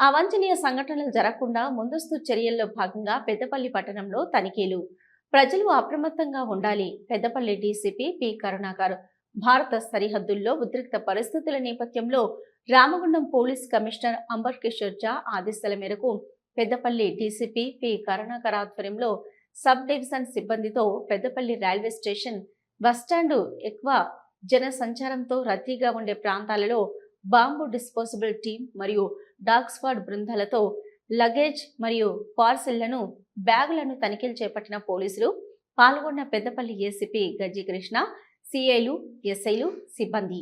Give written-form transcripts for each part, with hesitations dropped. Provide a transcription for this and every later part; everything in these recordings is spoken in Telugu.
అవాంఛనీయ సంఘటనలు జరగకుండా ముందస్తు చర్యల్లో భాగంగా పెద్దపల్లి పట్టణంలో తనిఖీలు. ప్రజలు అప్రమత్తంగా ఉండాలి. Peddapalli DCP P Karunakar. భారత సరిహద్దుల్లో ఉద్రిక్త పరిస్థితుల నేపథ్యంలో రామగుండం పోలీస్ కమిషనర్ అంబర్ కిషోర్ ఝా ఆదేశాల మేరకు పెద్దపల్లి డీసీపీ పి కరుణాకర్ ఆధ్వర్యంలో సబ్ డివిజన్ సిబ్బందితో పెద్దపల్లి రైల్వే స్టేషన్, బస్టాండు, ఎక్కువ జన సంచారంతో రద్దీగా ఉండే ప్రాంతాలలో బాంబు డిస్పోజబుల్ టీం మరియు డాగ్ స్క్వాడ్ బృందాలతో లగేజ్ మరియు పార్సిళ్లను, బ్యాగులను తనిఖీలు చేపట్టిన పోలీసులు. పాల్గొన్న పెద్దపల్లి ఏసీపీ గజ్జి కృష్ణ, సిఐలు, ఎస్ఐలు, సిబ్బంది.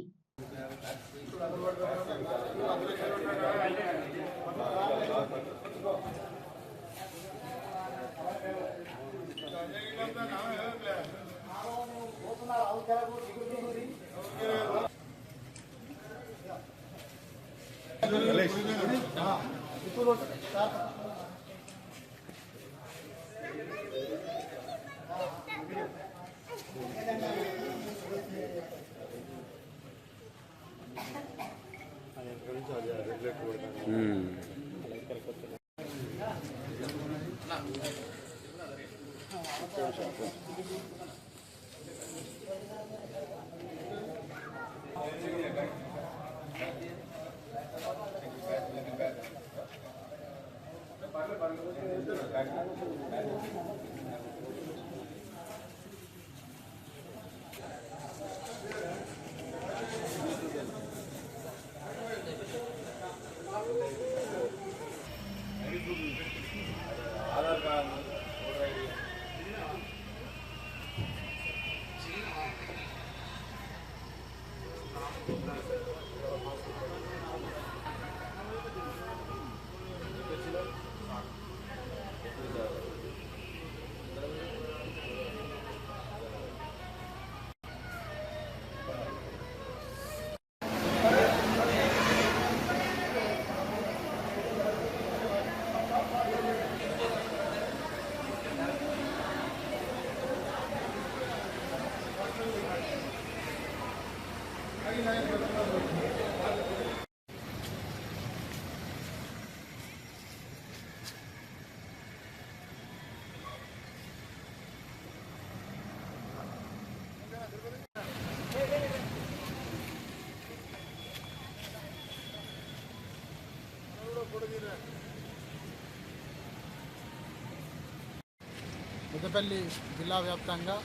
పెద్దపల్లి జిల్లా వ్యాప్తంగా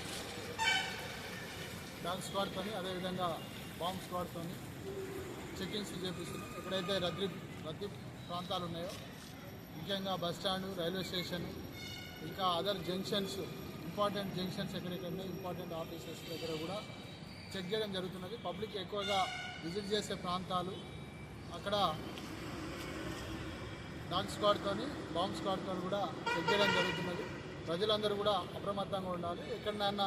డాగ్ స్క్వాడ్తో, అదేవిధంగా బాంబ్ స్క్వాడ్తో చెకింగ్స్ చేపిస్తున్నాం. ఎక్కడైతే రద్దీ ప్రాంతాలు ఉన్నాయో, ముఖ్యంగా బస్టాండు, రైల్వే స్టేషన్, ఇంకా అదర్ జంక్షన్స్, ఇంపార్టెంట్ జంక్షన్స్ ఎక్కడెక్కడ ఇంపార్టెంట్ ఆఫీసెస్ దగ్గర కూడా చెక్ చేయడం జరుగుతున్నది. పబ్లిక్ ఎక్కువగా విజిట్ చేసే ప్రాంతాలు, అక్కడ డాగ్ స్క్వాడ్తో, బాంబ్ స్క్వాడ్తో కూడా చెక్ చేయడం జరుగుతున్నది. ప్రజలందరూ కూడా అప్రమత్తంగా ఉండాలి. ఎక్కడైనా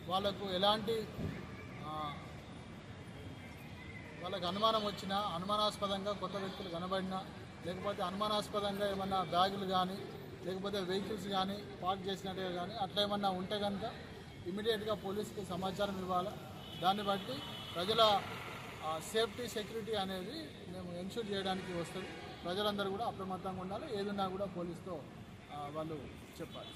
వాళ్ళకు ఎలాంటి వాళ్ళకు అనుమానం వచ్చినా, అనుమానాస్పదంగా కొత్త వ్యక్తులు కనబడినా, లేకపోతే అనుమానాస్పదంగా ఏమన్నా బ్యాగులు కానీ, లేకపోతే వెహికల్స్ కానీ పార్క్ చేసినట్టుగా కానీ అట్లా ఏమన్నా ఉంటే కనుక ఇమీడియట్గా పోలీసుకి సమాచారం ఇవ్వాలి. దాన్ని బట్టి ప్రజల సేఫ్టీ, సెక్యూరిటీ అనేది మేము ఎన్ష్యూర్ చేయడానికి వస్తుంది. ప్రజలందరూ కూడా అప్రమత్తంగా ఉండాలి. ఏదున్నా కూడా పోలీసుతో వాళ్ళు చెప్పాలి.